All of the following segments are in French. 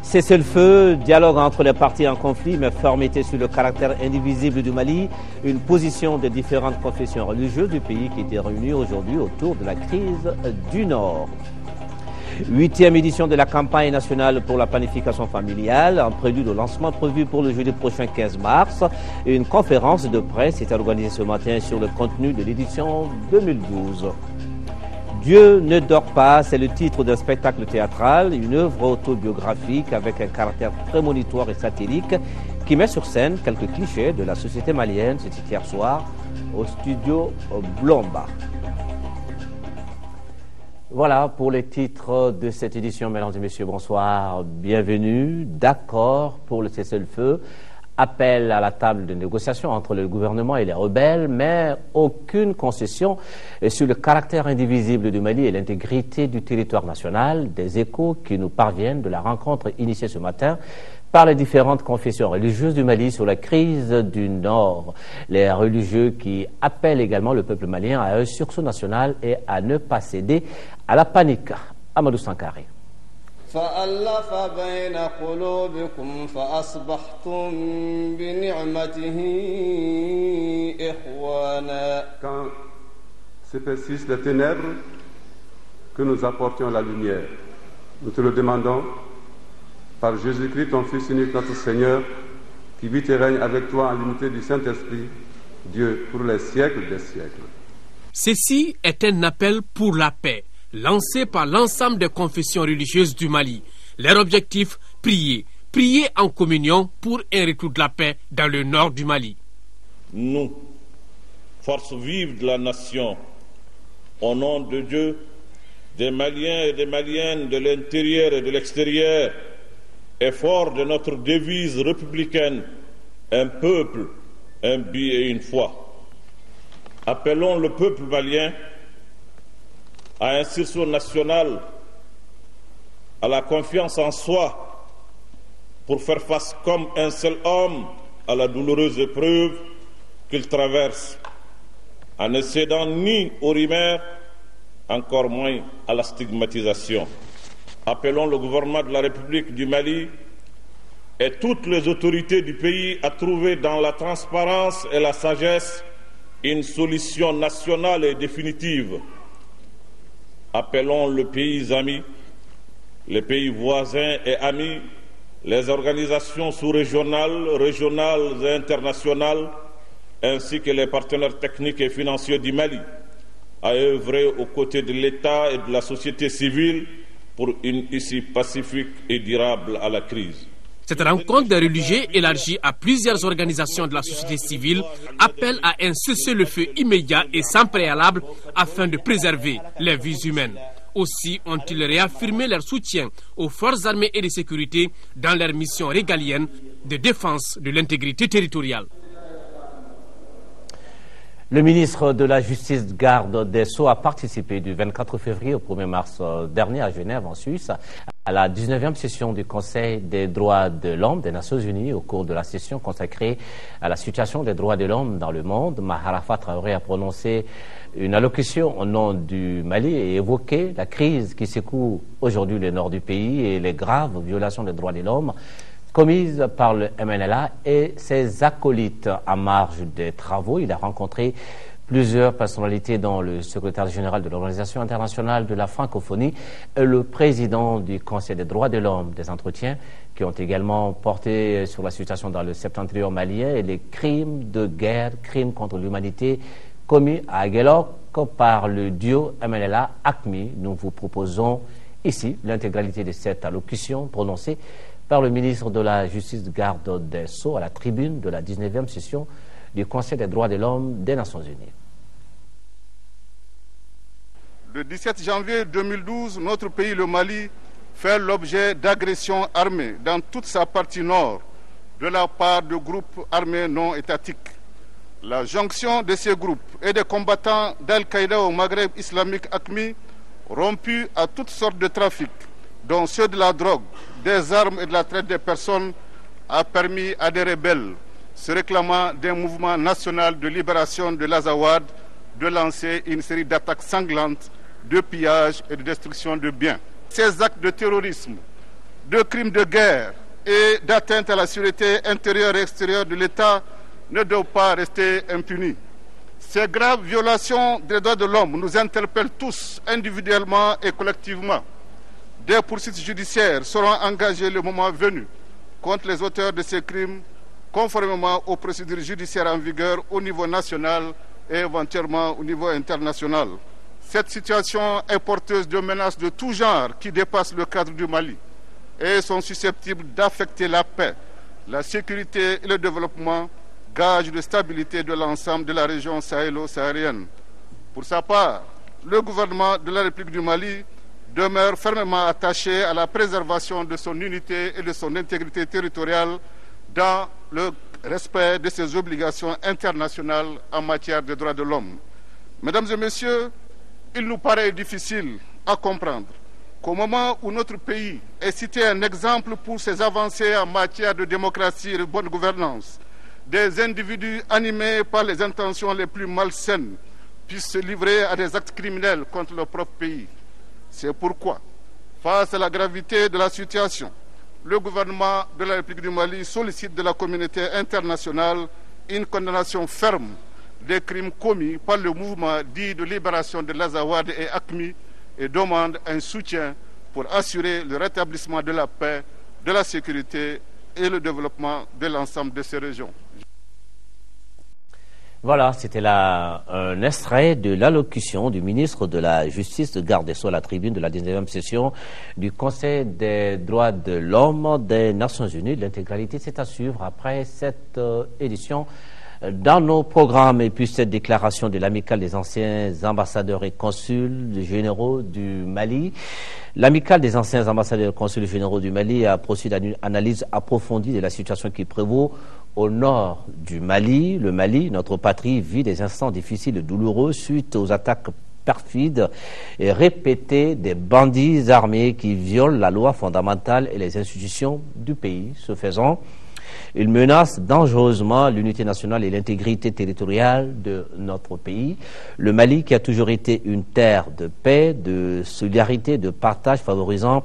Cessez-le-feu, dialogue entre les partis en conflit, mais fermeté sur le caractère indivisible du Mali, une position des différentes confessions religieuses du pays qui étaient réunies aujourd'hui autour de la crise du Nord. 8e édition de la campagne nationale pour la planification familiale, en prélude au lancement prévu pour le jeudi prochain 15 mars. Une conférence de presse est organisée ce matin sur le contenu de l'édition 2012. Dieu ne dort pas, c'est le titre d'un spectacle théâtral, une œuvre autobiographique avec un caractère prémonitoire et satirique qui met sur scène quelques clichés de la société malienne. C'était hier soir au studio Blomba. Voilà pour les titres de cette édition. Mesdames et messieurs, bonsoir, bienvenue. D'accord pour le cessez-le-feu. Appel à la table de négociation entre le gouvernement et les rebelles, mais aucune concession sur le caractère indivisible du Mali et l'intégrité du territoire national. Des échos qui nous parviennent de la rencontre initiée ce matin par les différentes confessions religieuses du Mali sur la crise du Nord. Les religieux qui appellent également le peuple malien à un sursaut national et à ne pas céder à la panique. Amadou Sankaré. فألف بين قلوبكم فأصبحتم بنعمته إخوانا. Quand se persistent les ténèbres, que nous apportions la lumière. Nous te le demandons par Jésus-Christ, ton Fils unique, notre Seigneur, qui vit et règne avec toi en l'unité du Saint-Esprit, Dieu, pour les siècles des siècles. Ceci est un appel pour la paix, lancé par l'ensemble des confessions religieuses du Mali. Leur objectif, prier en communion pour un retour de la paix dans le nord du Mali. Nous, force vive de la nation, au nom de Dieu, des Maliens et des Maliennes de l'intérieur et de l'extérieur, et fort de notre devise républicaine, un peuple, un but et une foi. Appelons le peuple malien à un sursaut national, à la confiance en soi, pour faire face comme un seul homme à la douloureuse épreuve qu'il traverse, en ne cédant ni aux rumeurs, encore moins à la stigmatisation. Appelons le gouvernement de la République du Mali et toutes les autorités du pays à trouver dans la transparence et la sagesse une solution nationale et définitive. Appelons le pays ami, les pays voisins et amis, les organisations sous-régionales, régionales et internationales, ainsi que les partenaires techniques et financiers du Mali, à œuvrer aux côtés de l'État et de la société civile pour une issue pacifique et durable à la crise. Cette rencontre des religieux élargie à plusieurs organisations de la société civile appelle à un cessez-le-feu immédiat et sans préalable afin de préserver les vies humaines. Aussi ont-ils réaffirmé leur soutien aux forces armées et de sécurité dans leur mission régalienne de défense de l'intégrité territoriale. Le ministre de la Justice, garde des Sceaux, a participé du 24 février au 1er mars dernier à Genève, en Suisse, à la 19e session du Conseil des droits de l'homme des Nations Unies. Au cours de la session consacrée à la situation des droits de l'homme dans le monde, Maher Haffa Traoré a prononcé une allocution au nom du Mali et évoqué la crise qui secoue aujourd'hui le nord du pays et les graves violations des droits de l'homme commises par le MNLA et ses acolytes. En marge des travaux, il a rencontré plusieurs personnalités, dont le secrétaire général de l'Organisation internationale de la francophonie et le président du Conseil des droits de l'homme. Des entretiens qui ont également porté sur la situation dans le septentrion malien et les crimes de guerre, crimes contre l'humanité commis à Aguelok par le duo MNLA-AQMI. Nous vous proposons ici l'intégralité de cette allocution prononcée par le ministre de la Justice, garde des Sceaux, à la tribune de la 19e session du Conseil des droits de l'homme des Nations Unies. Le 17 janvier 2012, notre pays, le Mali, fait l'objet d'agressions armées dans toute sa partie nord de la part de groupes armés non étatiques. La jonction de ces groupes et des combattants d'Al-Qaïda au Maghreb islamique AQMI, rompus à toutes sortes de trafics, dont ceux de la drogue, des armes et de la traite des personnes, a permis à des rebelles, se réclamant d'un mouvement national de libération de l'Azawad, de lancer une série d'attaques sanglantes, de pillages et de destruction de biens. Ces actes de terrorisme, de crimes de guerre et d'atteinte à la sécurité intérieure et extérieure de l'État ne doivent pas rester impunis. Ces graves violations des droits de l'homme nous interpellent tous, individuellement et collectivement. Des poursuites judiciaires seront engagées le moment venu contre les auteurs de ces crimes, conformément aux procédures judiciaires en vigueur au niveau national et éventuellement au niveau international. Cette situation est porteuse de menaces de tout genre qui dépassent le cadre du Mali et sont susceptibles d'affecter la paix, la sécurité et le développement, gage de stabilité de l'ensemble de la région sahélo-saharienne. Pour sa part, le gouvernement de la République du Mali demeure fermement attaché à la préservation de son unité et de son intégrité territoriale dans le respect de ses obligations internationales en matière de droits de l'homme. Mesdames et messieurs, il nous paraît difficile à comprendre qu'au moment où notre pays est cité un exemple pour ses avancées en matière de démocratie et de bonne gouvernance, des individus animés par les intentions les plus malsaines puissent se livrer à des actes criminels contre leur propre pays. C'est pourquoi, face à la gravité de la situation, le gouvernement de la République du Mali sollicite de la communauté internationale une condamnation ferme des crimes commis par le mouvement dit de libération de l'Azawad et AQMI et demande un soutien pour assurer le rétablissement de la paix, de la sécurité et le développement de l'ensemble de ces régions. Voilà, c'était là un extrait de l'allocution du ministre de la Justice, de garde des Sceaux à la tribune de la 19e session du Conseil des droits de l'homme des Nations Unies. L'intégralité, c'est à suivre après cette édition dans nos programmes. Et puis cette déclaration de l'amicale des anciens ambassadeurs et consuls généraux du Mali. L'amicale des anciens ambassadeurs et consuls généraux du Mali a procédé à une analyse approfondie de la situation qui prévaut au nord du Mali. Le Mali, notre patrie, vit des instants difficiles et douloureux suite aux attaques perfides et répétées des bandits armés qui violent la loi fondamentale et les institutions du pays. Ce faisant, ils menacent dangereusement l'unité nationale et l'intégrité territoriale de notre pays. Le Mali, qui a toujours été une terre de paix, de solidarité, de partage, favorisant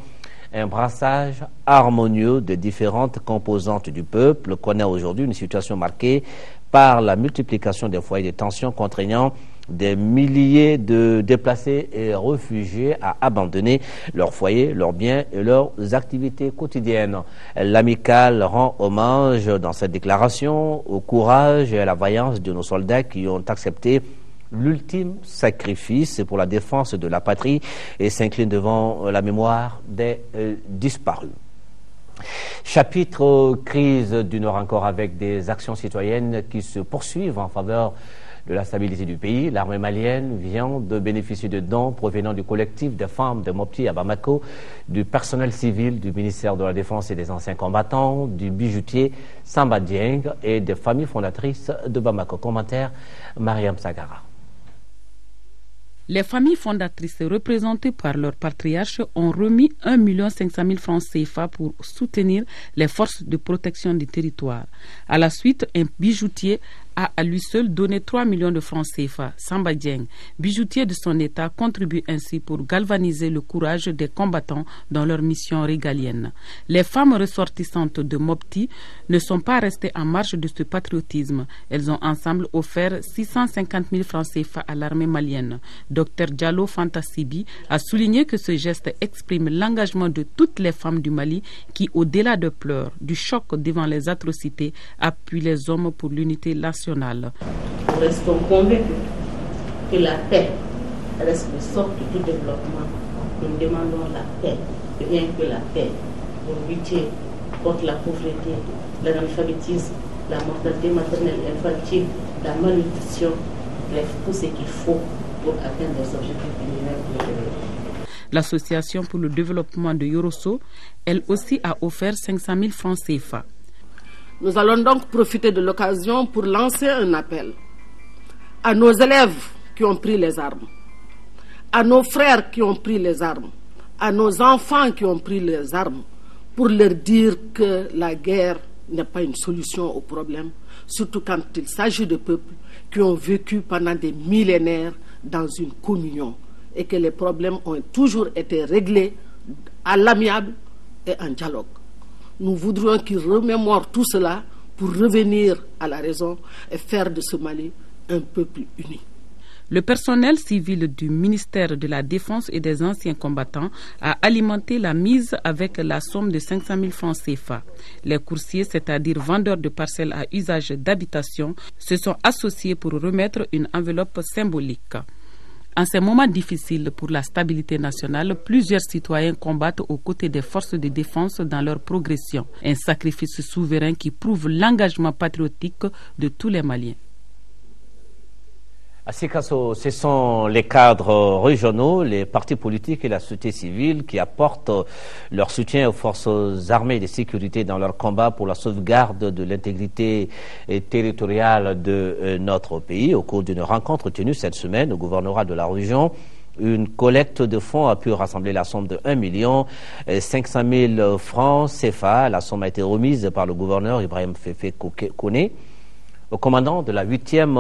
un brassage harmonieux de différentes composantes du peuple, connaît aujourd'hui une situation marquée par la multiplication des foyers de tension contraignant des milliers de déplacés et réfugiés à abandonner leurs foyers, leurs biens et leurs activités quotidiennes. L'amicale rend hommage dans cette déclaration au courage et à la vaillance de nos soldats qui ont accepté l'ultime sacrifice pour la défense de la patrie et s'incline devant la mémoire des disparus. Chapitre crise du Nord encore avec des actions citoyennes qui se poursuivent en faveur de la stabilité du pays. L'armée malienne vient de bénéficier de dons provenant du collectif des femmes de Mopti à Bamako, du personnel civil du ministère de la Défense et des anciens combattants, du bijoutier Samba Dieng et des familles fondatrices de Bamako. Commentaire, Mariam Sagara. Les familles fondatrices représentées par leur patriarche ont remis 1 500 000 francs CFA pour soutenir les forces de protection du territoire. À la suite, un bijoutier a à lui seul donné 3 millions de francs CFA. Samba Dieng, bijoutier de son État, contribue ainsi pour galvaniser le courage des combattants dans leur mission régalienne. Les femmes ressortissantes de Mopti ne sont pas restées en marge de ce patriotisme. Elles ont ensemble offert 650 000 francs CFA à l'armée malienne. Dr Diallo Fantasibi a souligné que ce geste exprime l'engagement de toutes les femmes du Mali qui, au-delà de pleurs, du choc devant les atrocités, appuient les hommes pour l'unité nationale. Nous restons convaincus que la paix reste le socle de tout développement. Nous demandons la paix, rien que la paix, pour lutter contre la pauvreté, l'analphabétisme, la mortalité maternelle et infantile, la malnutrition, bref, tout ce qu'il faut pour atteindre les objectifs millénaires de développement. L'Association pour le développement de Yorosso, elle aussi, a offert 500 000 francs CFA. Nous allons donc profiter de l'occasion pour lancer un appel à nos élèves qui ont pris les armes, à nos frères qui ont pris les armes, à nos enfants qui ont pris les armes pour leur dire que la guerre n'est pas une solution au problème, surtout quand il s'agit de peuples qui ont vécu pendant des millénaires dans une communion et que les problèmes ont toujours été réglés à l'amiable et en dialogue. Nous voudrions qu'ils remémorent tout cela pour revenir à la raison et faire de ce Mali un peuple uni. Le personnel civil du ministère de la Défense et des anciens combattants a alimenté la mise avec la somme de 500 000 francs CFA. Les coursiers, c'est-à-dire vendeurs de parcelles à usage d'habitation, se sont associés pour remettre une enveloppe symbolique. En ces moments difficiles pour la stabilité nationale, plusieurs citoyens combattent aux côtés des forces de défense dans leur progression. Un sacrifice souverain qui prouve l'engagement patriotique de tous les Maliens. À Sikasso, ce sont les cadres régionaux, les partis politiques et la société civile qui apportent leur soutien aux forces armées et de sécurité dans leur combat pour la sauvegarde de l'intégrité territoriale de notre pays. Au cours d'une rencontre tenue cette semaine au gouvernorat de la région, une collecte de fonds a pu rassembler la somme de 1 500 000 francs CFA. La somme a été remise par le gouverneur Ibrahim Féfé Koné au commandant de la 8e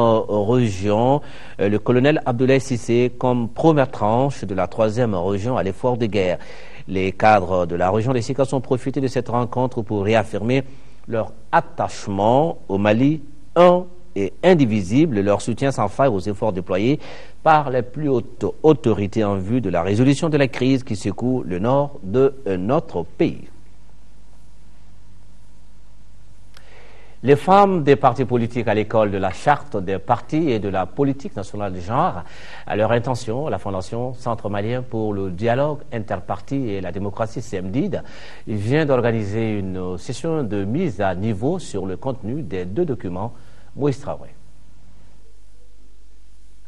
région, le colonel Abdoulaye Sissé, comme première tranche de la 3e région à l'effort de guerre. Les cadres de la région des Sikasso ont profité de cette rencontre pour réaffirmer leur attachement au Mali un et indivisible, leur soutien sans faille aux efforts déployés par les plus hautes autorités en vue de la résolution de la crise qui secoue le nord de notre pays. Les femmes des partis politiques à l'école de la charte des partis et de la politique nationale de genre, à leur intention, la Fondation Centre malien pour le dialogue interparti et la démocratie CMDID vient d'organiser une session de mise à niveau sur le contenu des 2 documents. Moïse Traoré.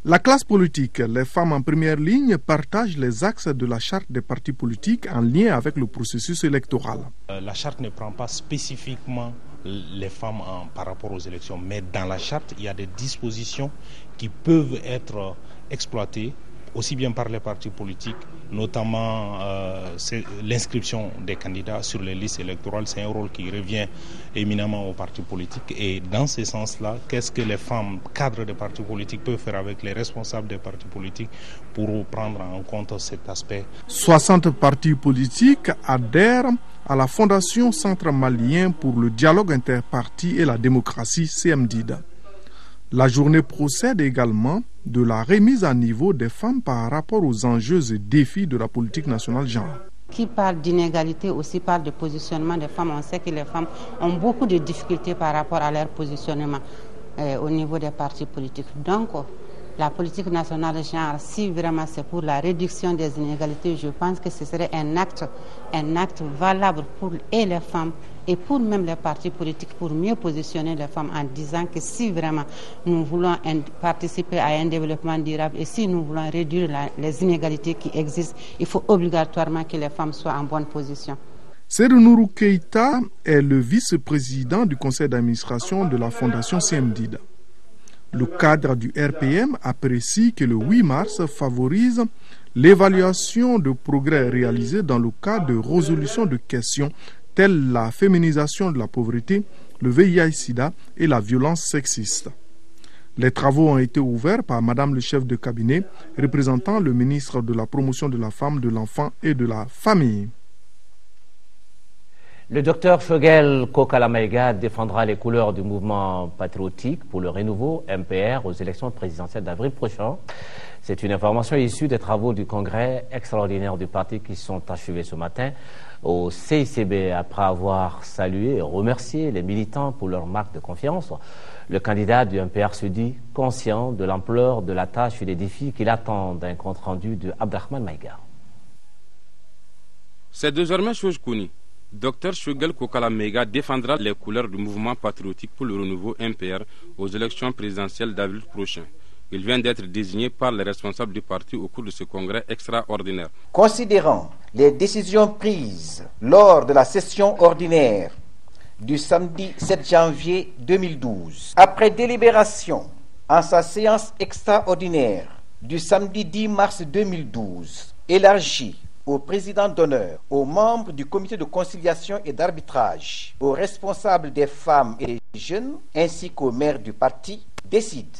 La classe politique, les femmes en première ligne, partagent les axes de la charte des partis politiques en lien avec le processus électoral. La charte ne prend pas spécifiquement les femmes par rapport aux élections, mais dans la charte, il y a des dispositions qui peuvent être exploitées aussi bien par les partis politiques, notamment l'inscription des candidats sur les listes électorales. C'est un rôle qui revient éminemment aux partis politiques. Et dans ce sens-là, qu'est-ce que les femmes cadres des partis politiques peuvent faire avec les responsables des partis politiques pour prendre en compte cet aspect? 60 partis politiques adhèrent à la Fondation Centre malien pour le dialogue interparti et la démocratie CMDID. La journée procède également de la remise à niveau des femmes par rapport aux enjeux et défis de la politique nationale genre. Qui parle d'inégalité aussi parle de positionnement des femmes. On sait que les femmes ont beaucoup de difficultés par rapport à leur positionnement au niveau des partis politiques. Donc, la politique nationale genre, si vraiment c'est pour la réduction des inégalités, je pense que ce serait un acte valable pour et les femmes et pour même les partis politiques, pour mieux positionner les femmes en disant que si vraiment nous voulons participer à un développement durable et si nous voulons réduire les inégalités qui existent, il faut obligatoirement que les femmes soient en bonne position. Seydou Nourou Keïta est le vice-président du conseil d'administration de la Fondation CMDID. Le cadre du RPM apprécie que le 8 mars favorise l'évaluation de progrès réalisés dans le cadre de résolution de questions telles la féminisation de la pauvreté, le VIH-Sida et la violence sexiste. Les travaux ont été ouverts par Madame le chef de cabinet, représentant le ministre de la promotion de la femme, de l'enfant et de la famille. Le docteur Choguel Kokala Maïga défendra les couleurs du mouvement patriotique pour le renouveau MPR aux élections présidentielles d'avril prochain. C'est une information issue des travaux du congrès extraordinaire du parti qui sont achevés ce matin au CICB. Après avoir salué et remercié les militants pour leur marque de confiance, le candidat du MPR se dit conscient de l'ampleur de la tâche et des défis qu'il attend d'un compte rendu de Abdrahman Maïga. C'est désormais chose connue. Dr Choguel Kokala Maïga défendra les couleurs du mouvement patriotique pour le renouveau MPR aux élections présidentielles d'avril prochain. Il vient d'être désigné par les responsables du parti au cours de ce congrès extraordinaire. Considérant les décisions prises lors de la session ordinaire du samedi 7 janvier 2012, après délibération en sa séance extraordinaire du samedi 10 mars 2012, élargie aux présidents d'honneur, aux membres du comité de conciliation et d'arbitrage, aux responsables des femmes et des jeunes, ainsi qu'aux maires du parti, décide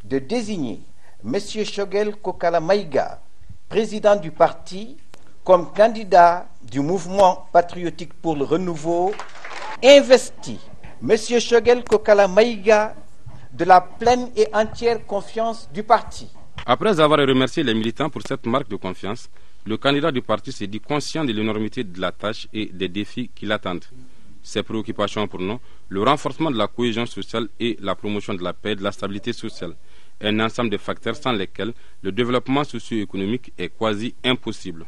de désigner M. Shogel Kokala Maïga, président du parti, comme candidat du mouvement patriotique pour le renouveau, investi M. Shogel Kokala Maïga de la pleine et entière confiance du parti. Après avoir remercié les militants pour cette marque de confiance, le candidat du parti s'est dit conscient de l'énormité de la tâche et des défis qui l'attendent. Ses préoccupations pour nous, le renforcement de la cohésion sociale et la promotion de la paix et de la stabilité sociale, un ensemble de facteurs sans lesquels le développement socio-économique est quasi impossible.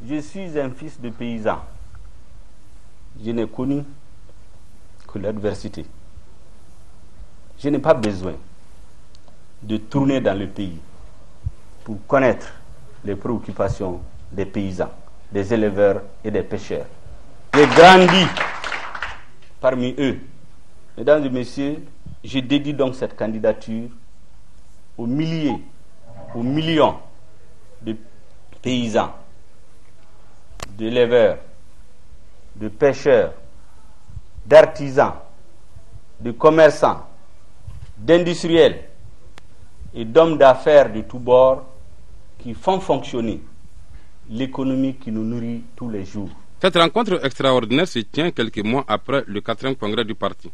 Je suis un fils de paysan. Je n'ai connu que l'adversité. Je n'ai pas besoin de tourner dans le pays pour connaître les préoccupations des paysans, des éleveurs et des pêcheurs. J'ai grandi parmi eux. Mesdames et messieurs, je dédie donc cette candidature aux milliers, aux millions de paysans, d'éleveurs, de pêcheurs, d'artisans, de commerçants, d'industriels et d'hommes d'affaires de tous bords qui font fonctionner l'économie qui nous nourrit tous les jours. Cette rencontre extraordinaire se tient quelques mois après le 4e congrès du parti.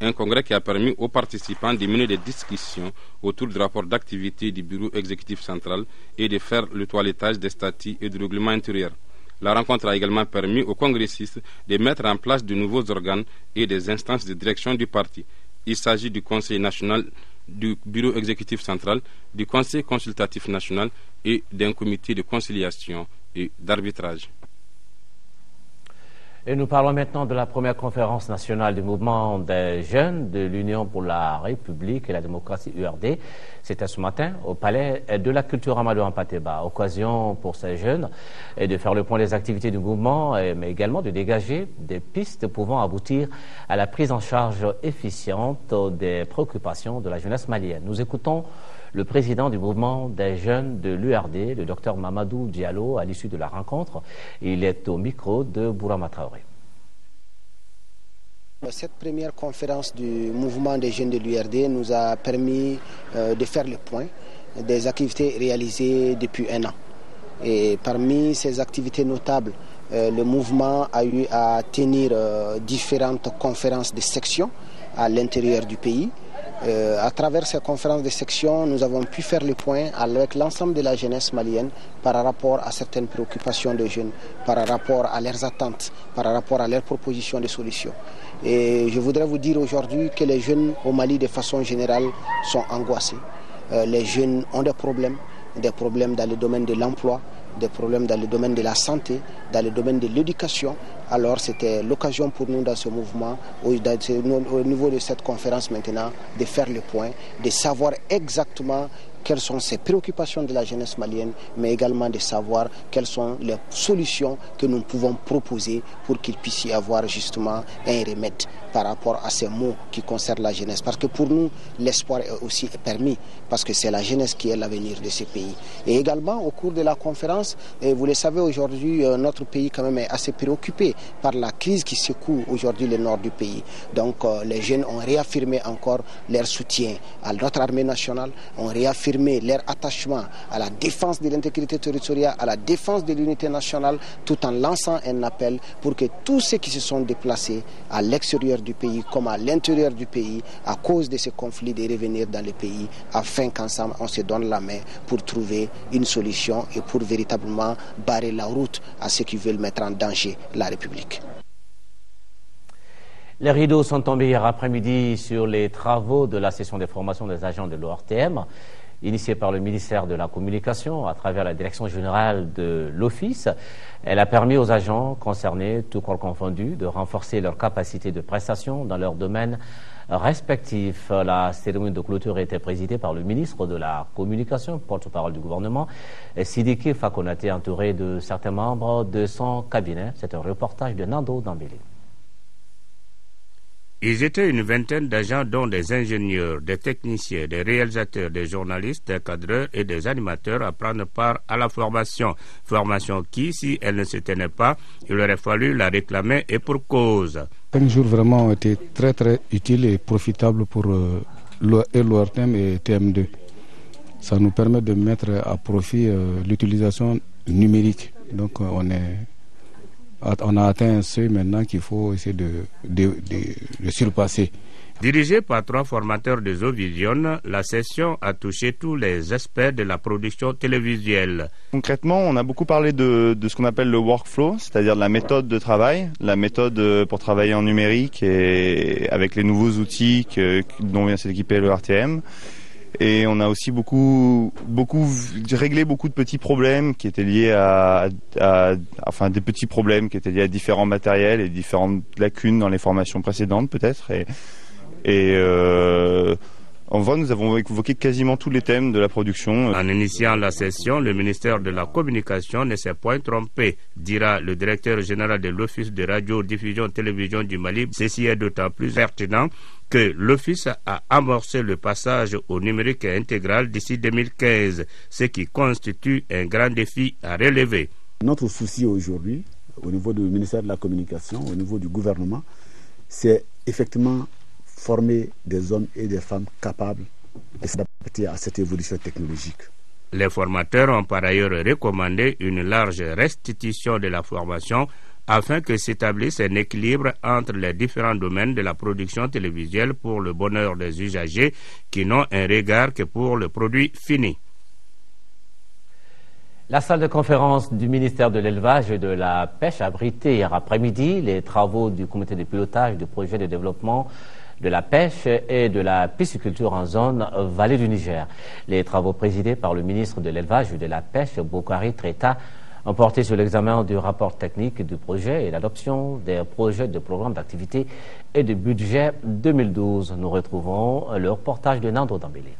Un congrès qui a permis aux participants de mener des discussions autour du rapport d'activité du bureau exécutif central et de faire le toilettage des statuts et du règlement intérieur. La rencontre a également permis aux congressistes de mettre en place de nouveaux organes et des instances de direction du parti. Il s'agit du Conseil national, du bureau exécutif central, du Conseil consultatif national et d'un comité de conciliation et d'arbitrage. Et nous parlons maintenant de la première conférence nationale du mouvement des jeunes de l'Union pour la République et la démocratie URD. C'était ce matin au Palais de la Culture Amadou Hampâté-Bâ. Occasion pour ces jeunes de faire le point des activités du mouvement, mais également de dégager des pistes pouvant aboutir à la prise en charge efficiente des préoccupations de la jeunesse malienne. Nous écoutons le président du mouvement des jeunes de l'URD, le docteur Mamadou Diallo, à l'issue de la rencontre. Il est au micro de Bourama Traoré. Cette première conférence du mouvement des jeunes de l'URD nous a permis de faire le point des activités réalisées depuis un an. Et parmi ces activités notables, le mouvement a eu à tenir différentes conférences de section à l'intérieur du pays. À travers ces conférences de section, nous avons pu faire le point avec l'ensemble de la jeunesse malienne par rapport à certaines préoccupations des jeunes, par rapport à leurs attentes, par rapport à leurs propositions de solutions. Et je voudrais vous dire aujourd'hui que les jeunes au Mali de façon générale sont angoissés. Les jeunes ont des problèmes dans le domaine de l'emploi, des problèmes dans le domaine de la santé, dans le domaine de l'éducation. Alors c'était l'occasion pour nous dans ce mouvement, au niveau de cette conférence maintenant, de faire le point, de savoir exactement quelles sont ces préoccupations de la jeunesse malienne, mais également de savoir quelles sont les solutions que nous pouvons proposer pour qu'il puisse y avoir justement un remède par rapport à ces mots qui concernent la jeunesse. Parce que pour nous, l'espoir est aussi permis, parce que c'est la jeunesse qui est l'avenir de ce pays. Et également, au cours de la conférence, et vous le savez aujourd'hui, notre pays quand même est assez préoccupé par la crise qui secoue aujourd'hui le nord du pays. Donc les jeunes ont réaffirmé encore leur soutien à notre armée nationale, ont réaffirmé leur attachement à la défense de l'intégrité territoriale, à la défense de l'unité nationale, tout en lançant un appel pour que tous ceux qui se sont déplacés à l'extérieur du pays comme à l'intérieur du pays à cause de ces conflits de revenir dans le pays afin qu'ensemble on se donne la main pour trouver une solution et pour véritablement barrer la route à ceux qui veulent mettre en danger la République. Les rideaux sont tombés hier après-midi sur les travaux de la session de formation des agents de l'ORTM, initiée par le ministère de la Communication à travers la direction générale de l'Office. Elle a permis aux agents concernés, tout corps confondu, de renforcer leur capacité de prestation dans leur domaine respectifs. La cérémonie de clôture a été présidée par le ministre de la Communication, porte-parole du gouvernement, Sidiki Fakonaté, entouré de certains membres de son cabinet. C'est un reportage de Nando Dambélé. Ils étaient une vingtaine d'agents dont des ingénieurs, des techniciens, des réalisateurs, des journalistes, des cadreurs et des animateurs à prendre part à la formation. Formation qui, si elle ne se tenait pas, il aurait fallu la réclamer et pour cause. 5 jours vraiment ont été très utiles et profitables pour l'ORTM et TM2. Ça nous permet de mettre à profit l'utilisation numérique. Donc on a atteint un seuil maintenant qu'il faut essayer de surpasser. Dirigée par 3 formateurs de Zovision, la session a touché tous les aspects de la production télévisuelle. Concrètement, on a beaucoup parlé de ce qu'on appelle le workflow, c'est-à-dire de la méthode de travail, la méthode pour travailler en numérique et avec les nouveaux outils dont vient s'équiper le RTM. Et on a aussi beaucoup réglé beaucoup de petits problèmes qui étaient liés des petits problèmes qui étaient liés à différents matériels et différentes lacunes dans les formations précédentes peut-être. En vrai, nous avons évoqué quasiment tous les thèmes de la production. En initiant la session, le ministère de la Communication ne s'est point trompé, dira le directeur général de l'Office de radio-diffusion télévision du Mali. Ceci est d'autant plus pertinent que l'Office a amorcé le passage au numérique intégral d'ici 2015, ce qui constitue un grand défi à relever. Notre souci aujourd'hui, au niveau du ministère de la Communication, au niveau du gouvernement, c'est effectivement former des hommes et des femmes capables de s'adapter à cette évolution technologique. Les formateurs ont par ailleurs recommandé une large restitution de la formation afin que s'établisse un équilibre entre les différents domaines de la production télévisuelle pour le bonheur des usagers qui n'ont un regard que pour le produit fini. La salle de conférence du ministère de l'Élevage et de la Pêche a abrité hier après-midi les travaux du comité de pilotage du projet de développement de la pêche et de la pisciculture en zone vallée du Niger. Les travaux présidés par le ministre de l'Élevage et de la Pêche, Boukari Treta, ont porté sur l'examen du rapport technique du projet et l'adoption des projets de programme d'activité et de budget 2012. Nous retrouvons le reportage de Nando Dambélé.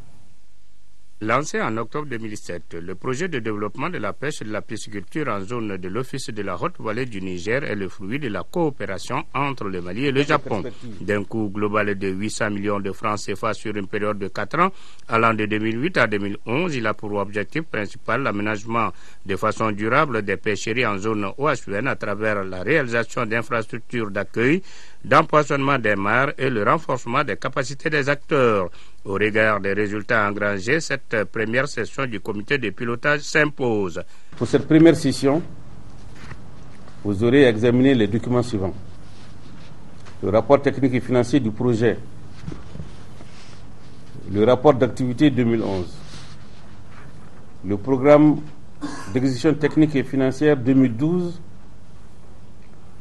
Lancé en octobre 2007, le projet de développement de la pêche et de la pisciculture en zone de l'Office de la Haute-Vallée du Niger est le fruit de la coopération entre le Mali et le Japon. D'un coût global de 800 millions de francs CFA sur une période de 4 ans, allant de 2008 à 2011, il a pour objectif principal l'aménagement de façon durable des pêcheries en zone OHUN à travers la réalisation d'infrastructures d'accueil, d'empoisonnement des mares et le renforcement des capacités des acteurs. Au regard des résultats engrangés, cette première session du comité de pilotage s'impose. Pour cette première session, vous aurez examiné les documents suivants. Le rapport technique et financier du projet, le rapport d'activité 2011, le programme d'exécution technique et financière 2012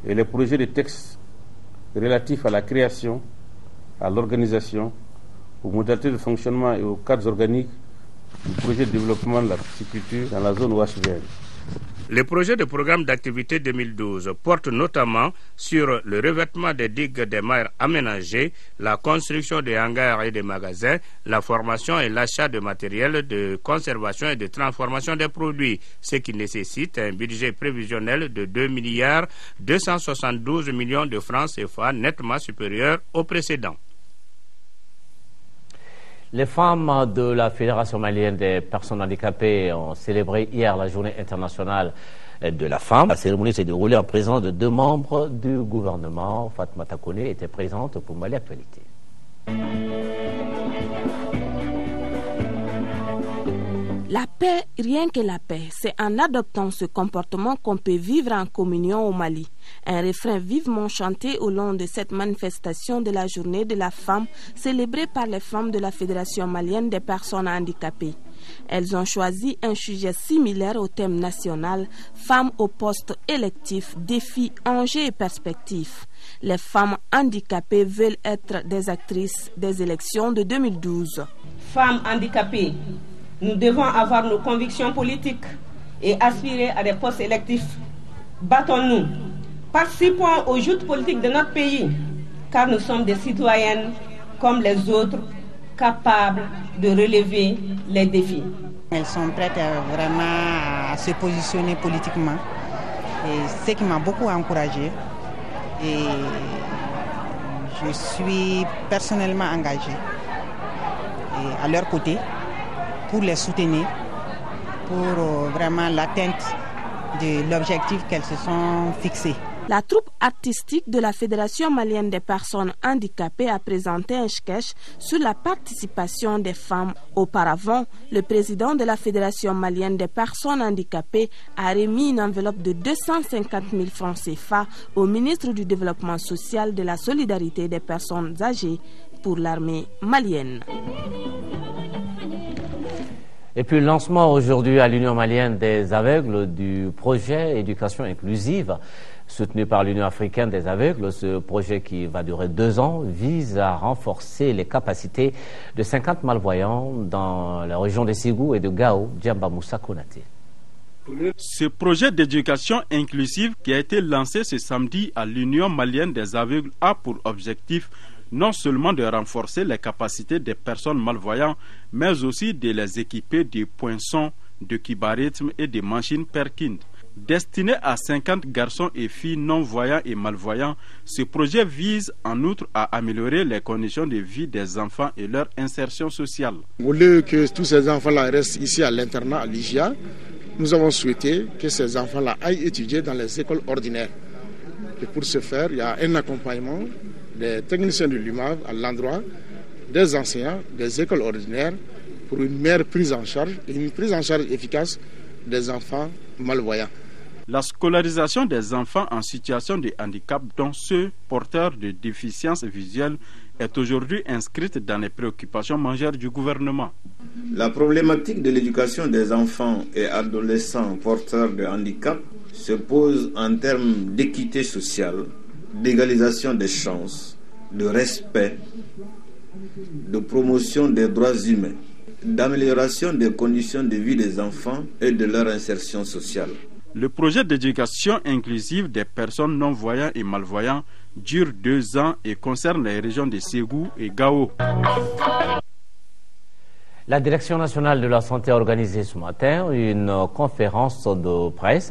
et les projets de textes relatifs à la création, à l'organisation, aux modalités de fonctionnement et aux cadres organiques du projet de développement de la pisciculture dans la zone OHVN. Le projet de programme d'activité 2012 porte notamment sur le revêtement des digues des mares aménagées, la construction des hangars et des magasins, la formation et l'achat de matériel de conservation et de transformation des produits, ce qui nécessite un budget prévisionnel de 2,272 millions de francs CFA, nettement supérieur au précédent. Les femmes de la Fédération malienne des personnes handicapées ont célébré hier la journée internationale de la femme. La cérémonie s'est déroulée en présence de 2 membres du gouvernement. Fatmata Kone était présente pour Mali Actualité. La paix, rien que la paix, c'est en adoptant ce comportement qu'on peut vivre en communion au Mali. Un refrain vivement chanté au long de cette manifestation de la journée de la femme célébrée par les femmes de la Fédération malienne des personnes handicapées. Elles ont choisi un sujet similaire au thème national « Femmes au poste électif, défis, enjeux et perspectives ». Les femmes handicapées veulent être des actrices des élections de 2012. Femmes handicapées, nous devons avoir nos convictions politiques et aspirer à des postes électifs. Battons-nous. Participons aux joutes politiques de notre pays, car nous sommes des citoyennes comme les autres, capables de relever les défis. Elles sont prêtes vraiment à se positionner politiquement, et ce qui m'a beaucoup encouragée. Et Je suis personnellement engagée à leur côté pour les soutenir, pour vraiment l'atteinte de l'objectif qu'elles se sont fixés. La troupe artistique de la Fédération malienne des personnes handicapées a présenté un sketch sur la participation des femmes. Auparavant, le président de la Fédération malienne des personnes handicapées a remis une enveloppe de 250 000 francs CFA au ministre du Développement social, de la solidarité des personnes âgées pour l'armée malienne. Et puis le lancement aujourd'hui à l'Union malienne des aveugles du projet éducation inclusive soutenu par l'Union africaine des aveugles. Ce projet qui va durer 2 ans vise à renforcer les capacités de 50 malvoyants dans la région de Ségou et de Gao. Djamba Moussa Konaté. Ce projet d'éducation inclusive qui a été lancé ce samedi à l'Union malienne des aveugles a pour objectif non seulement de renforcer les capacités des personnes malvoyantes, mais aussi de les équiper de poinçons, de kibarythmes et de machines Perkin. Destiné à 50 garçons et filles non-voyants et malvoyants, ce projet vise en outre à améliorer les conditions de vie des enfants et leur insertion sociale. Au lieu que tous ces enfants-là restent ici à l'internat à l'IGIA, nous avons souhaité que ces enfants-là aillent étudier dans les écoles ordinaires. Et pour ce faire, il y a un accompagnement des techniciens de l'UMAV à l'endroit des enseignants des écoles ordinaires pour une meilleure prise en charge et une prise en charge efficace des enfants malvoyants. La scolarisation des enfants en situation de handicap, dont ceux porteurs de déficiences visuelles, est aujourd'hui inscrite dans les préoccupations majeures du gouvernement. La problématique de l'éducation des enfants et adolescents porteurs de handicap se pose en termes d'équité sociale, d'égalisation des chances, de respect, de promotion des droits humains, d'amélioration des conditions de vie des enfants et de leur insertion sociale. Le projet d'éducation inclusive des personnes non-voyantes et malvoyantes dure 2 ans et concerne les régions de Ségou et Gao. La Direction nationale de la santé a organisé ce matin une conférence de presse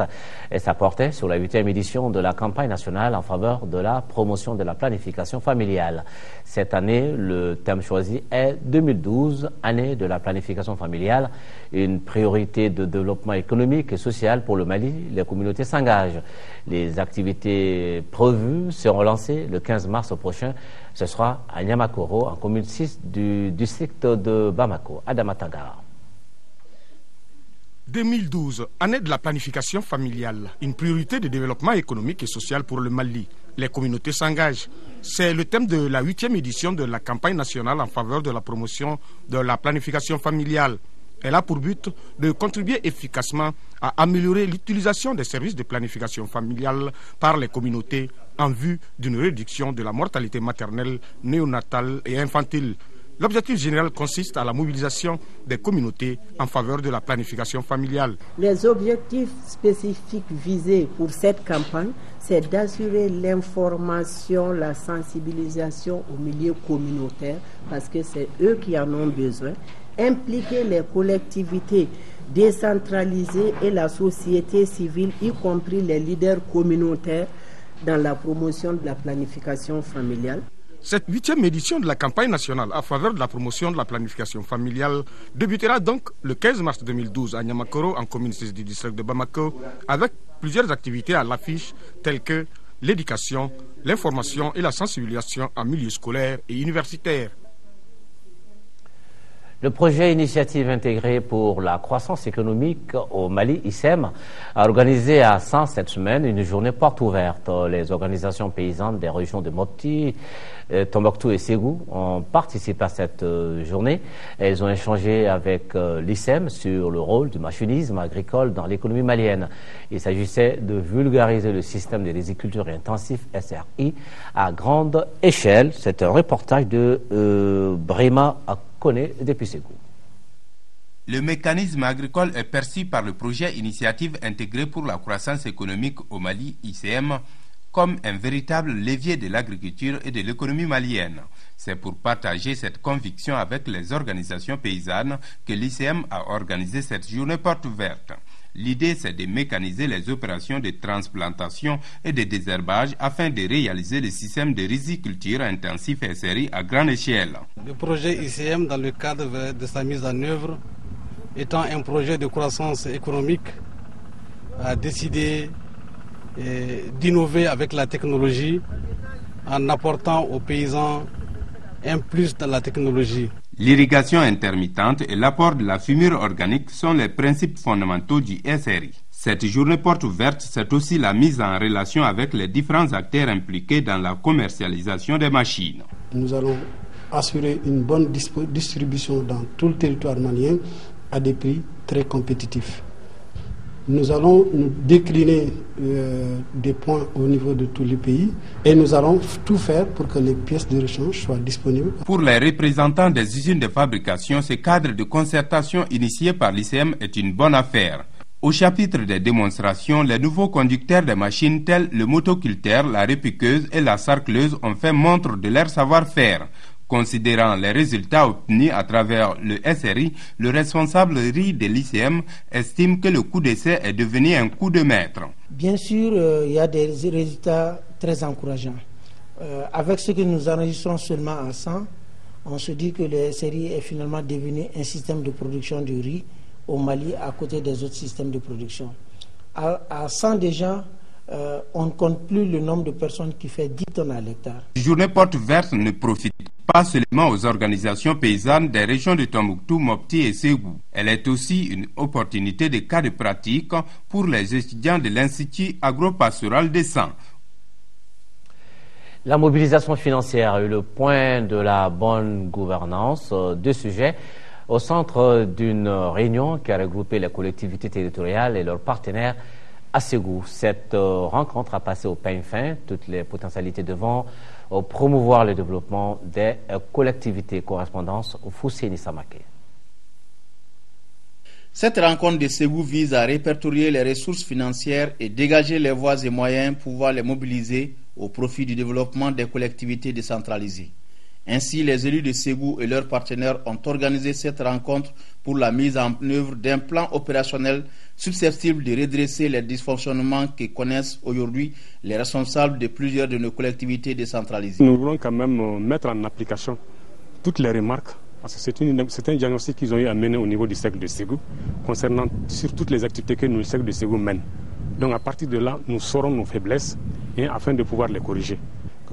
et ça portait sur la 8e édition de la campagne nationale en faveur de la promotion de la planification familiale. Cette année, le thème choisi est 2012, année de la planification familiale, une priorité de développement économique et social pour le Mali. Les communautés s'engagent. Les activités prévues seront lancées le 15 mars prochain. Ce sera à Niamakoro, en commune 6 du district de Bamako. Adama Tagara. 2012, année de la planification familiale, une priorité de développement économique et social pour le Mali. Les communautés s'engagent. C'est le thème de la 8e édition de la campagne nationale en faveur de la promotion de la planification familiale. Elle a pour but de contribuer efficacement à améliorer l'utilisation des services de planification familiale par les communautés en vue d'une réduction de la mortalité maternelle, néonatale et infantile. L'objectif général consiste à la mobilisation des communautés en faveur de la planification familiale. Les objectifs spécifiques visés pour cette campagne, c'est d'assurer l'information, la sensibilisation au milieu communautaire, parce que c'est eux qui en ont besoin, impliquer les collectivités décentralisées et la société civile, y compris les leaders communautaires, dans la promotion de la planification familiale. Cette 8e édition de la campagne nationale en faveur de la promotion de la planification familiale débutera donc le 15 mars 2012 à Niamakoro, en commune 6 du district de Bamako, avec plusieurs activités à l'affiche telles que l'éducation, l'information et la sensibilisation en milieu scolaire et universitaire. Le projet Initiative intégrée pour la croissance économique au Mali, ICEM, a organisé à San cette semaine une journée porte ouverte. Les organisations paysannes des régions de Mopti, Tombouctou et Ségou ont participé à cette journée. Elles ont échangé avec l'ICEM sur le rôle du machinisme agricole dans l'économie malienne. Il s'agissait de vulgariser le système de riziculture intensif SRI à grande échelle. C'est un reportage de Brema Koné depuis Ségou. Le mécanisme agricole est perçu par le projet Initiative intégrée pour la croissance économique au Mali, ICM, comme un véritable levier de l'agriculture et de l'économie malienne. C'est pour partager cette conviction avec les organisations paysannes que l'ICM a organisé cette journée porte ouverte. L'idée, c'est de mécaniser les opérations de transplantation et de désherbage afin de réaliser le système de riziculture intensif SRI à grande échelle. Le projet ICM, dans le cadre de sa mise en œuvre, étant un projet de croissance économique, a décidé d'innover avec la technologie en apportant aux paysans un plus dans la technologie. L'irrigation intermittente et l'apport de la fumure organique sont les principes fondamentaux du SRI. Cette journée porte ouverte, c'est aussi la mise en relation avec les différents acteurs impliqués dans la commercialisation des machines. Nous allons assurer une bonne distribution dans tout le territoire malien à des prix très compétitifs. Nous allons nous décliner des points au niveau de tous les pays et nous allons tout faire pour que les pièces de rechange soient disponibles. Pour les représentants des usines de fabrication, ce cadre de concertation initié par l'ICM est une bonne affaire. Au chapitre des démonstrations, les nouveaux conducteurs des machines tels le motoculteur, la répiqueuse et la sarcleuse ont fait montre de leur savoir-faire. Considérant les résultats obtenus à travers le SRI, le responsable RI de l'ICM estime que le coup d'essai est devenu un coup de maître. Bien sûr, il y a des résultats très encourageants. Avec ce que nous enregistrons seulement à 100, on se dit que le SRI est finalement devenu un système de production de riz au Mali à côté des autres systèmes de production. À 100 déjà, on ne compte plus le nombre de personnes qui fait 10 tonnes à l'hectare. La journée porte verte ne profite pas seulement aux organisations paysannes des régions de Tombouctou, Mopti et Ségou. Elle est aussi une opportunité de cas de pratique pour les étudiants de l'Institut agropastoral des Sangs. La mobilisation financière est le point de la bonne gouvernance. Deux sujets au centre d'une réunion qui a regroupé les collectivités territoriales et leurs partenaires à Ségou. Cette rencontre a passé au peigne fin, toutes les potentialités devant promouvoir le développement des collectivités. Correspondance au Fousséni Samaké. Cette rencontre de Ségou vise à répertorier les ressources financières et dégager les voies et moyens pour pouvoir les mobiliser au profit du développement des collectivités décentralisées. Ainsi, les élus de Ségou et leurs partenaires ont organisé cette rencontre pour la mise en œuvre d'un plan opérationnel susceptible de redresser les dysfonctionnements que connaissent aujourd'hui les responsables de plusieurs de nos collectivités décentralisées. Nous voulons quand même mettre en application toutes les remarques, parce que c'est un diagnostic qu'ils ont eu à mener au niveau du cercle de Ségou, concernant sur toutes les activités que le cercle de Ségou mène. Donc à partir de là, nous saurons nos faiblesses et afin de pouvoir les corriger.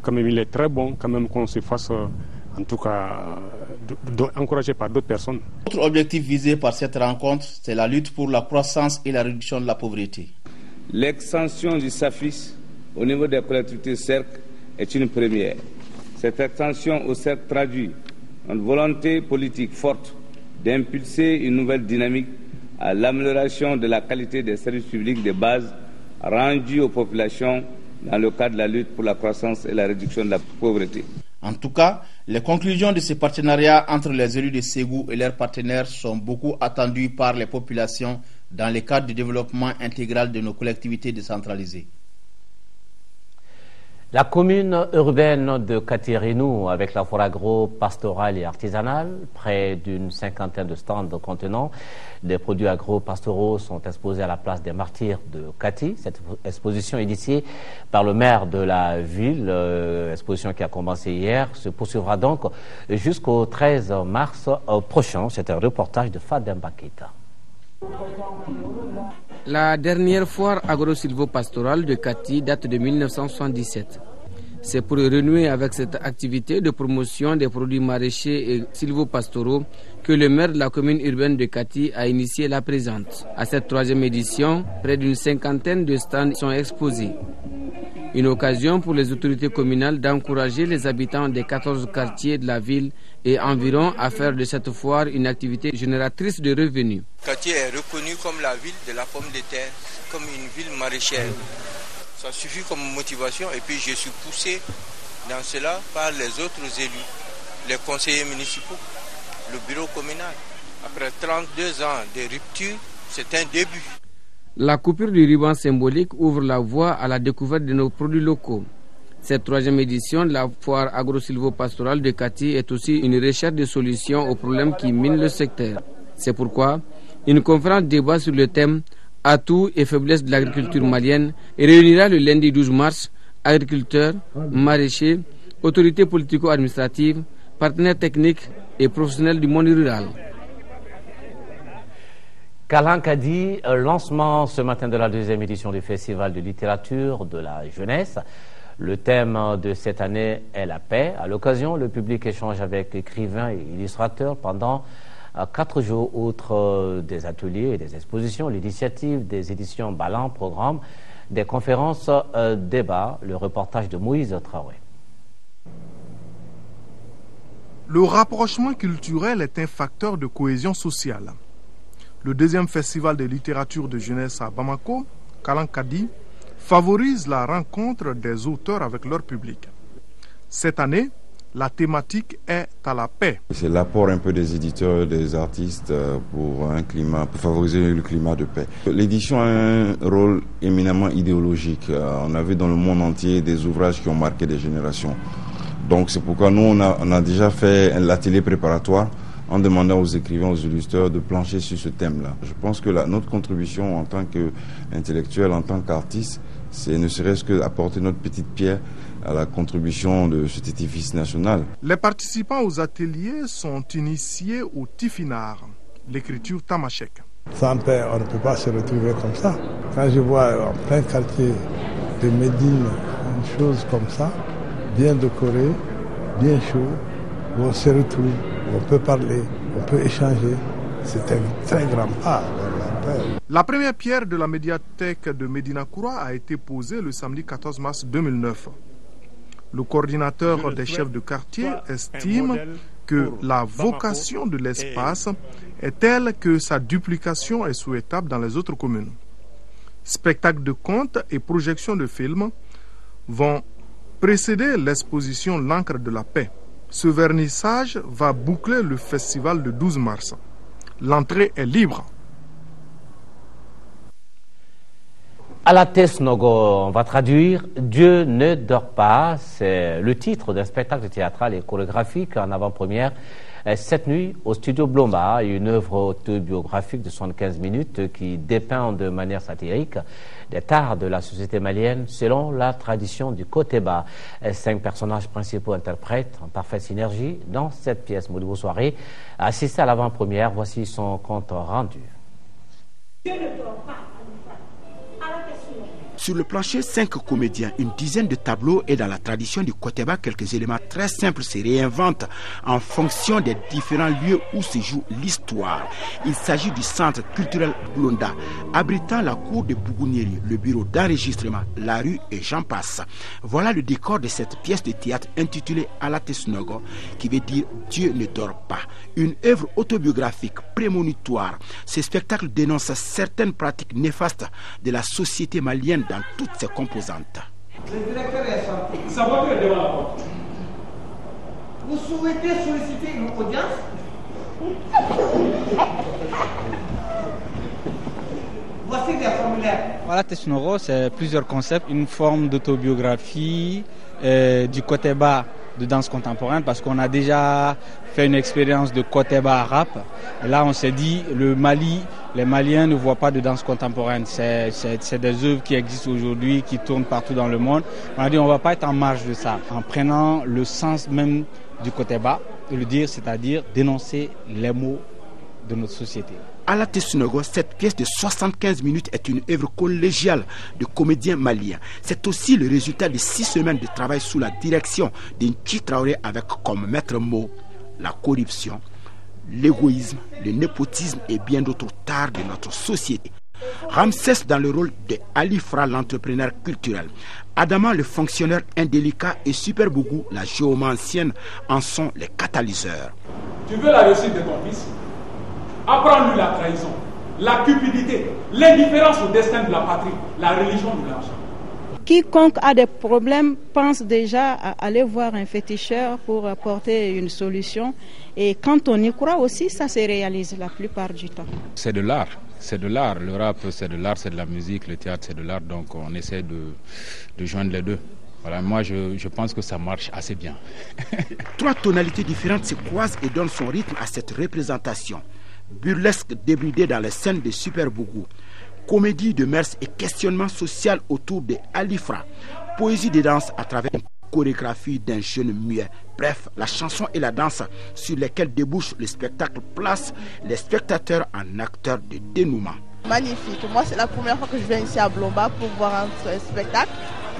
Quand même, il est très bon quand même qu'on se fasse, en tout cas, encouragé par d'autres personnes. Autre objectif visé par cette rencontre, c'est la lutte pour la croissance et la réduction de la pauvreté. L'extension du SAFIS au niveau des collectivités cercles est une première. Cette extension au cercle traduit une volonté politique forte d'impulser une nouvelle dynamique à l'amélioration de la qualité des services publics de base rendus aux populations dans le cadre de la lutte pour la croissance et la réduction de la pauvreté. En tout cas, les conclusions de ce partenariat entre les élus de Ségou et leurs partenaires sont beaucoup attendues par les populations dans le cadre du développement intégral de nos collectivités décentralisées. La commune urbaine de Katirinu, avec la foire agro-pastorale et artisanale, près d'une cinquantaine de stands contenant des produits agro-pastoraux sont exposés à la place des martyrs de Kati. Cette exposition initiée par le maire de la ville, exposition qui a commencé hier, se poursuivra donc jusqu'au 13 mars prochain. C'est un reportage de Fadem Bakita. La dernière foire agro-silvo-pastorale de Kati date de 1977. C'est pour renouer avec cette activité de promotion des produits maraîchers et silvopastoraux que le maire de la commune urbaine de Kati a initié la présente. À cette troisième édition, près d'une cinquantaine de stands sont exposés. Une occasion pour les autorités communales d'encourager les habitants des 14 quartiers de la ville et environ à faire de cette foire une activité génératrice de revenus. Kati est reconnue comme la ville de la pomme de terre, comme une ville maraîchère. Ça suffit comme motivation et puis je suis poussé dans cela par les autres élus, les conseillers municipaux, le bureau communal. Après 32 ans de rupture, c'est un début. La coupure du ruban symbolique ouvre la voie à la découverte de nos produits locaux. Cette troisième édition de la foire agro-silvo-pastorale de Kati est aussi une recherche de solutions aux problèmes qui minent le secteur. C'est pourquoi une conférence débat sur le thème « atouts et faiblesses de l'agriculture malienne réunira le lundi 12 mars agriculteurs, maraîchers, autorités politico-administratives, partenaires techniques et professionnels du monde rural. Kalan Kadi, lancement ce matin de la deuxième édition du Festival de littérature de la jeunesse. Le thème de cette année est la paix. À l'occasion, le public échange avec écrivains et illustrateurs pendant 4 jours, outre des ateliers et des expositions. L'initiative des éditions Balan programme des conférences, débats. Le reportage de Moïse Traoré. Le rapprochement culturel est un facteur de cohésion sociale. Le deuxième festival de littérature de jeunesse à Bamako, Kalan Kadi, favorise la rencontre des auteurs avec leur public. Cette année, la thématique est à la paix. C'est l'apport un peu des éditeurs, des artistes pour favoriser le climat de paix. L'édition a un rôle éminemment idéologique. On a vu dans le monde entier des ouvrages qui ont marqué des générations. Donc c'est pourquoi nous, on a déjà fait l'atelier préparatoire en demandant aux écrivains, aux illustrateurs de plancher sur ce thème-là. Je pense que notre contribution en tant qu'intellectuel, en tant qu'artiste, c'est ne serait-ce qu'apporter notre petite pierre à la contribution de cet édifice national. Les participants aux ateliers sont initiés au tifinar, l'écriture tamashek. Sans paix, on ne peut pas se retrouver comme ça. Quand je vois en plein quartier de Médine une chose comme ça, bien décorée, bien chaud, où on se retrouve, où on peut parler, on peut échanger, c'est un très grand pas vers la paix. La première pierre de la médiathèque de Médina Koura a été posée le samedi 14 mars 2009. Le coordinateur des chefs de quartier estime que la vocation de l'espace est telle que sa duplication est souhaitable dans les autres communes. Spectacles de contes et projections de films vont précéder l'exposition L'encre de la paix. Ce vernissage va boucler le festival de 12 mars. L'entrée est libre. À la Tesnogo, on va traduire « Dieu ne dort pas ». C'est le titre d'un spectacle théâtral et chorégraphique en avant-première cette nuit au studio Blomba, une œuvre autobiographique de 75 minutes qui dépeint de manière satirique des tares de la société malienne selon la tradition du Koteba. 5 personnages principaux interprètent en parfaite synergie dans cette pièce. Modibo Soirée a assisté à l'avant-première. Voici son compte rendu. Dieu ne dort pas. Sur le plancher, 5 comédiens, une dizaine de tableaux et dans la tradition du Koteba, quelques éléments très simples se réinventent en fonction des différents lieux où se joue l'histoire. Il s'agit du centre culturel Blonda, abritant la cour de Bougounieri, le bureau d'enregistrement, la rue et j'en passe. Voilà le décor de cette pièce de théâtre intitulée Alatesnogo, qui veut dire Dieu ne dort pas. Une œuvre autobiographique prémonitoire. Ce spectacle dénonce certaines pratiques néfastes de la société malienne dans toutes ses composantes. Le directeur est sorti. Sa voiture est devant la porte. Vous souhaitez solliciter une audience? Voici des formulaires. Voilà, Tesnoro, c'est plusieurs concepts. Une forme d'autobiographie du Koteba de danse contemporaine, parce qu'on a déjà fait une expérience de Koteba rap. Et là, on s'est dit, le Mali, les Maliens ne voient pas de danse contemporaine. C'est des œuvres qui existent aujourd'hui, qui tournent partout dans le monde. On a dit, on ne va pas être en marge de ça. En prenant le sens même du Koteba, de le dire, c'est-à-dire dénoncer les maux de notre société. Alatesnogo, cette pièce de 75 minutes est une œuvre collégiale de comédiens maliens. C'est aussi le résultat de 6 semaines de travail sous la direction d'Inchi Traoré avec comme maître mot la corruption, l'égoïsme, le népotisme et bien d'autres tares de notre société. Ramsès dans le rôle de Ali Fra, l'entrepreneur culturel. Adama, le fonctionnaire indélicat, et Super Bougou, la géomancienne, en sont les catalyseurs. Tu veux la réussite de ton fils? Apprends-lui la trahison, la cupidité, l'indifférence au destin de la patrie, la religion de l'argent. Quiconque a des problèmes pense déjà à aller voir un féticheur pour apporter une solution. Et quand on y croit aussi, ça se réalise la plupart du temps. C'est de l'art. C'est de l'art. Le rap, c'est de l'art, c'est de la musique. Le théâtre, c'est de l'art. Donc on essaie de joindre les deux. Voilà, moi, je pense que ça marche assez bien. 3 tonalités différentes se croisent et donnent son rythme à cette représentation. Burlesque débridé dans les scènes de Super Bougou, comédie de mœurs et questionnement social autour de Alifra, poésie de danse à travers une chorégraphie d'un jeune muet. Bref, la chanson et la danse sur lesquelles débouche le spectacle placent les spectateurs en acteurs de dénouement. Magnifique. Moi, c'est la première fois que je viens ici à Blomba pour voir un spectacle,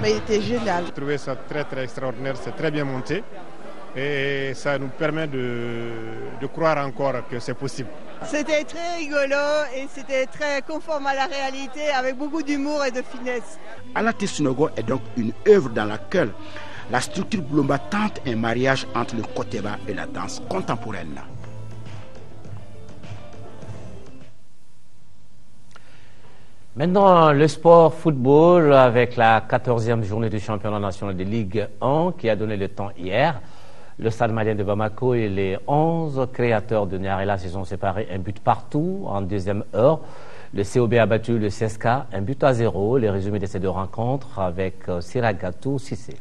mais il était génial. J'ai trouvé ça très extraordinaire, c'est très bien monté et ça nous permet de croire encore que c'est possible. C'était très rigolo et c'était très conforme à la réalité avec beaucoup d'humour et de finesse. Alaté Sunogo est donc une œuvre dans laquelle la structure Blomba tente un mariage entre le koteba et la danse contemporaine. Maintenant, le sport football avec la 14e journée du championnat national de Ligue 1 qui a donné le temps hier. Le Stade malien de Bamako et les 11 créateurs de Niarela se sont séparés un but partout en deuxième heure. Le COB a battu le CSK 1-0. Les résumés de ces deux rencontres avec Siragatou Sissé.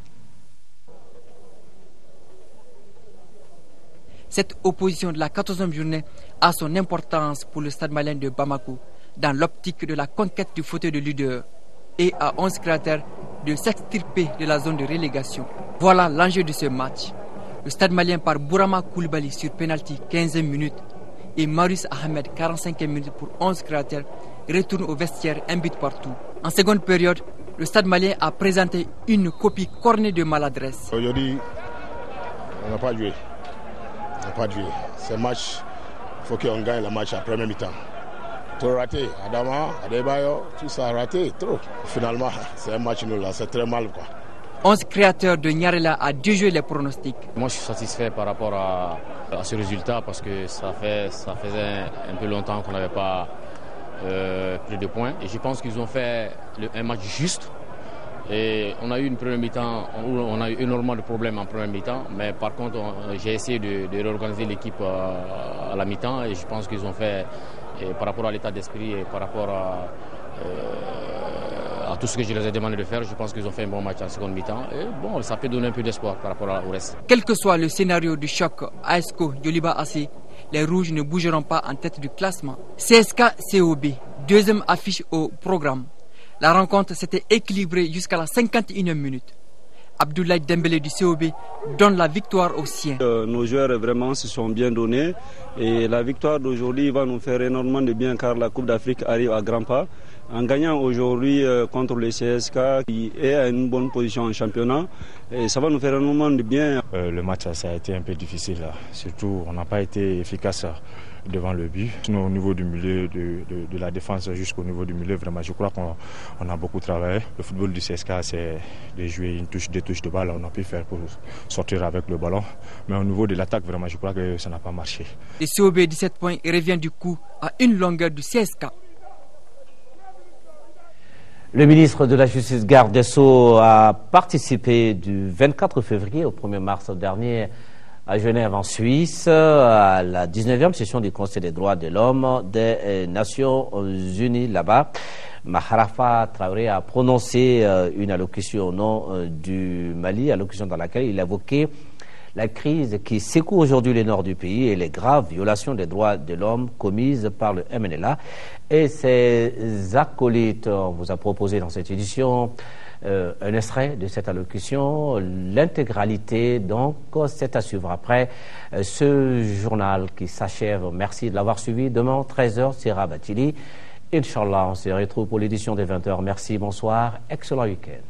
Cette opposition de la 14e journée a son importance pour le Stade malien de Bamako dans l'optique de la conquête du fauteuil de leader et à 11 créateurs de s'extirper de la zone de relégation. Voilà l'enjeu de ce match. Le Stade malien par Bourama Koulibaly sur pénalty 15e minute et Maurice Ahmed 45e minute pour 11 créateurs retourne au vestiaire un but partout. En seconde période, le Stade malien a présenté une copie cornée de maladresse. Aujourd'hui, on n'a pas joué. On n'a pas joué. Ce match, il faut qu'on gagne le match à première mi-temps. Trop raté. Adama, Adebayo, tout ça raté, trop. Finalement, c'est un match nul là, c'est très mal quoi. 11 créateurs de Niarela a déjoué les pronostics. Moi, je suis satisfait par rapport à ce résultat parce que ça faisait un peu longtemps qu'on n'avait pas pris de points. Et je pense qu'ils ont fait un match juste. Et on a eu une première mi-temps où on a eu énormément de problèmes en première mi-temps. Mais par contre, j'ai essayé de réorganiser l'équipe à la mi-temps et je pense qu'ils ont fait, par rapport à l'état d'esprit et par rapport à tout ce que je les ai demandé de faire, je pense qu'ils ont fait un bon match en seconde mi-temps. Et bon, ça peut donner un peu d'espoir par rapport au reste. Quel que soit le scénario du choc ASCO Yoliba AC, les Rouges ne bougeront pas en tête du classement. CSK-COB, deuxième affiche au programme. La rencontre s'était équilibrée jusqu'à la 51e minute. Abdoulaye Dembélé du COB donne la victoire aux siens. Nos joueurs vraiment se sont bien donnés et la victoire d'aujourd'hui va nous faire énormément de bien car la Coupe d'Afrique arrive à grands pas. En gagnant aujourd'hui contre le CSK qui est à une bonne position en championnat, et ça va nous faire énormément de bien. Le match ça a été un peu difficile, surtout on n'a pas été efficace devant le but. Sinon, au niveau du milieu, de la défense jusqu'au niveau du milieu, vraiment, je crois qu'on a beaucoup travaillé. Le football du CSK, c'est de jouer deux touches de balle. On a pu faire pour sortir avec le ballon. Mais au niveau de l'attaque, vraiment, je crois que ça n'a pas marché. Le COB 17 points revient du coup à une longueur du CSK. Le ministre de la Justice, garde des Sceaux, a participé du 24 février au 1er mars dernier à Genève en Suisse, à la 19e session du Conseil des droits de l'homme des Nations Unies là-bas. Maharafa Traoré a prononcé une allocution au nom du Mali, allocution dans laquelle il a évoqué la crise qui secoue aujourd'hui le nord du pays et les graves violations des droits de l'homme commises par le MNLA et ses acolytes. On vous a proposé dans cette édition un extrait de cette allocution, l'intégralité, donc c'est à suivre après ce journal qui s'achève. Merci de l'avoir suivi. Demain, 13h, Sira Batili. Inch'Allah, on se retrouve pour l'édition des 20h. Merci, bonsoir, excellent week-end.